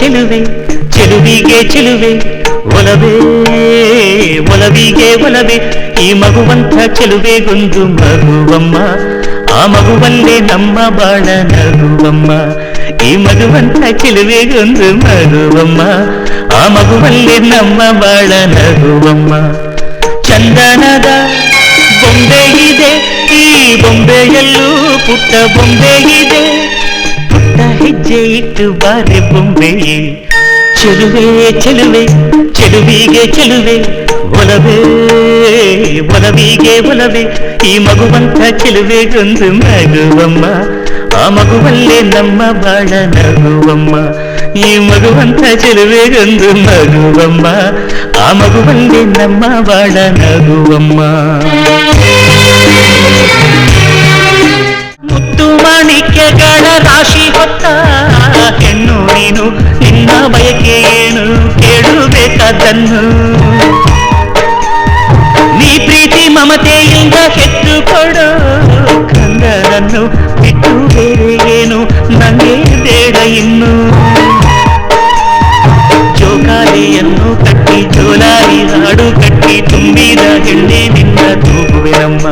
ಚೆಲುವೆ ಚೆಲುವಿಗೆ ಚೆಲುವೆ ಒಲವೇ ಒಲವಿಗೆ ಒಲವೇ ಈ ಮಗುವಂಥ ಚೆಲುವೆಗೊಂದು ಮಗುವಮ್ಮ ಆ ಮಗುವಲ್ಲೇ ನಮ್ಮ ಬಾಳ ನಗುವಮ್ಮ ಈ ಮಗುವಂಥ ಚೆಲುವೆಗೊಂದು ಮಗುವಮ್ಮ ಆ ಮಗುವಲ್ಲೇ ನಮ್ಮ ಬಾಳ ನಗುವಮ್ಮ ಚಂದನದ ಬೊಂಬೆ ಇದೆ ಈ ಬೊಂಬೆಯಲ್ಲೂ ಪುಟ್ಟ ಬೊಂಬೆ ಇದೆ ಪುಟ್ಟ ಹೆಜ್ಜೆ ಇಟ್ಟು ಬಾರೆ ಬೊಂಬೆಯೇ ಚೆಲುವೆ ಚೆಲುವೆ ಚೆಲುವಿಗೆ ಚೆಲುವೆ ಒಲವೇ ಒಲವಿಗೆ ಒಲವೇ ಈ ಮಗುವಂಥ ಚೆಲುವೆಗೊಂದು ಮಗುವಮ್ಮ ಆ ಮಗುವಲ್ಲೇ ನಮ್ಮ ಬಾಳ ನಗುವಮ್ಮ ಈ ಮಗುವಂಥ ಚೆಲುವೆಗೊಂದು ಮಗುವಮ್ಮ ಆ ಮಗುವಲ್ಲೇ ನಮ್ಮ ಬಾಳ ನಗುವಮ್ಮ ಮುತ್ತು ಮಾಣಿಕ್ಯಗಳ ರಾಶಿ ಹೊತ್ತ ಹೆಣ್ಣು ನೀನು ನಿನ್ನ ಬಯಕೆ ಏನು ಕೇಳಬೇಕಾದನ್ನು ನೀ ಪ್ರೀತಿ ಮಮತೆಯಿಂದ ಹೆತ್ತು ಕೊಡು ಕಂದನನ್ನು ಬಿಟ್ಟು ಬೇರೆ ಏನು ನಂಗೆ ಬೇಡ ಇನ್ನು ಜೋಕಾಲಿಯನ್ನು ಕಟ್ಟಿ ಜೋಲಾರಿ ಹಾಡು ಕಟ್ಟಿ ತುಂಬಿದ ಹೆಣ್ಣೆ ನಿನ್ನ ತೂಗುವೆನಮ್ಮ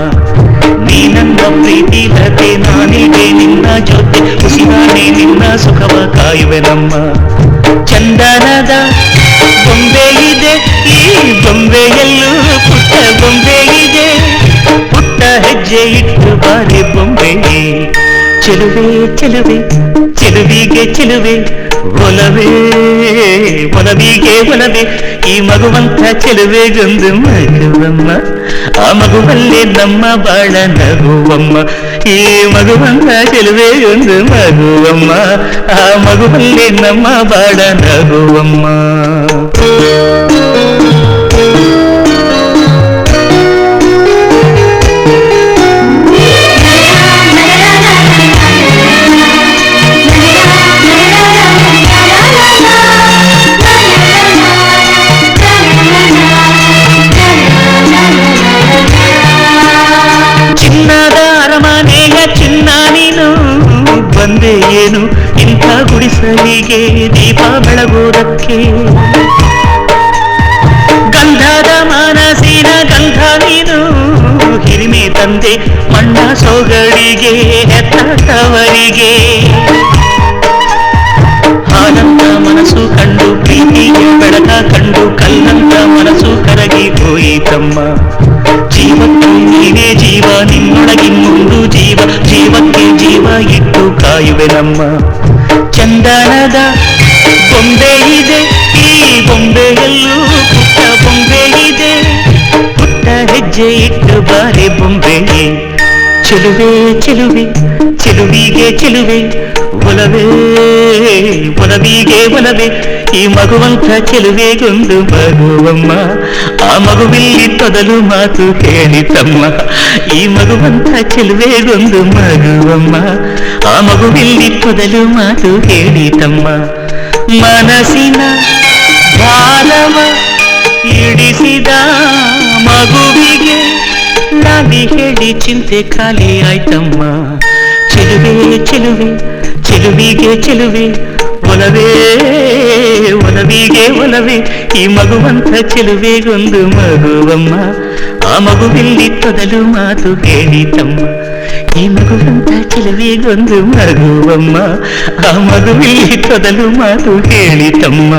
ನೀ ನನ್ನ ಪ್ರೀತಿ ಲತೆ ನಾನಿದೆ ನಿನ್ನ ಜೊತೆ ಉಸಿರಾನೆ ನಿನ್ನ ಸುಖವ ಕಾಯುವೆನಮ್ಮ ಚಂದನದ ಬೊಂಬೆ ಇದೆ ಈ ಬೊಂಬೆಯಲ್ಲೂ ಪುಟ್ಟ ಬೊಂಬೆ ಇದೆ ಪುಟ್ಟ ಹೆಜ್ಜೆ ಇಟ್ಟು ಬಾರೆ ಬೊಂಬೆಯೇ ಚೆಲುವೆ ಚೆಲುವೆ ಚೆಲುವಿಗೆ ಚೆಲುವೆ ಒಲವೇ ಒಲವಿಗೆ ಒಲವೇ ಈ ಮಗುವಂಥ ಚೆಲುವೆಗೊಂದು ಮಗುವಮ್ಮ ಆ ಮಗುವಲ್ಲೇ ನಮ್ಮ ಬಾಳ ನಗುವಮ್ಮ ಈ ಮಗುವಂಥ ಚೆಲುವೆಗೊಂದು ಮಗುವಮ್ಮ ಆ ಮಗುವಲ್ಲೇ ನಮ್ಮ ಬಾಳ ನಗುವಮ್ಮ ಚಿನ್ನದ ಅರಮನೆಯ ಚಿನ್ನ ನೀನು ಬಂದೆ ಏನು ಇಂಥ ಗುಡಿಸಲಿಗೆ ದೀಪ ಬೆಳಗೋದಕ್ಕೆ ಗಂಧದ ಮನಸ್ಸಿನ ಗಂಧ ನೀನು ಹಿರಿಮೆ ತಂದೆ ಮಣ್ಣ ಸೊಗಡಿಗೆ ಹೆತ್ತವರಿಗೆ ಹಾಲಂತ ಮನಸ್ಸು ಕಂಡು ಪ್ರೀತಿಗೆ ಬೆಳಕ ಕಂಡು ಕಲ್ಲಂತ ಮನಸ್ಸು ಕರಗಿ ಹೋಯಿತಮ್ಮ ಜೀವಕ್ಕೆ ನೀನೇ ಜೀವ ನಿನ್ನೊಳಗಿನ್ನೊಂದು ಜೀವ ಜೀವಕ್ಕೆ ಜೀವ ಇಟ್ಟು ಕಾಯುವೆನಮ್ಮ ಚಂದನದ ಬೊಂಬೆ ಇದೆ ಈ ಬೊಂಬೆಯಲ್ಲೂ ಪುಟ್ಟ ಬೊಂಬೆ ಇದೆ ಪುಟ್ಟ ಹೆಜ್ಜೆ ಇಟ್ಟು ಬಾರೆ ಬೊಂಬೆಯೇ ಚೆಲುವೆ ಚೆಲುವೆ ಚೆಲುವಿಗೆ ಚೆಲುವೆ ಒಲವೇ ಒಲವಿಗೆ ಒಲವೇ ಈ ಮಗುವಂಥ ಚೆಲುವೆಗೊಂದು ಮಗುವಮ್ಮ ಆ ಮಗುವಿಲ್ಲಿ ತೊದಲು ಮಾತು ಹೇಳಿತಮ್ಮ ಈ ಮಗುವಂಥ ಚೆಲುವೆಗೊಂದು ಮಗುವಮ್ಮ ಆ ಮಗುವಿಲ್ಲಿ ತೊದಲು ಮಾತು ಹೇಳಿತಮ್ಮ ಮನಸ್ಸಿನ ಭಾರವ ಇಡಿಸಿದ ಮಗುವಿಗೆ ನಾವಿ ಹೇಳಿ ಚಿಂತೆ ಖಾಲಿ ಆಯ್ತಮ್ಮ ಚೆಲುವೆ ಚೆಲುವೆ ಚೆಲುವಿಗೆ ಚೆಲುವೆ ಒಲವೇ ಒಲವಿಗೆ ಒಲವೇ ಈ ಮಗುವಂಥ ಚೆಲುವೆಗೊಂದು ಮಗುವಮ್ಮ ಆ ಮಗುವಿಲ್ಲಿ ತೊದಲು ಮಾತು ಹೇಳಿತಮ್ಮ ಈ ಮಗುವಂಥ ಚೆಲುವೆಗೊಂದು ಮಗುವಮ್ಮ ಆ ಮಗುವಿಲ್ಲಿ ತೊದಲು ಮಾತು ಹೇಳಿತಮ್ಮ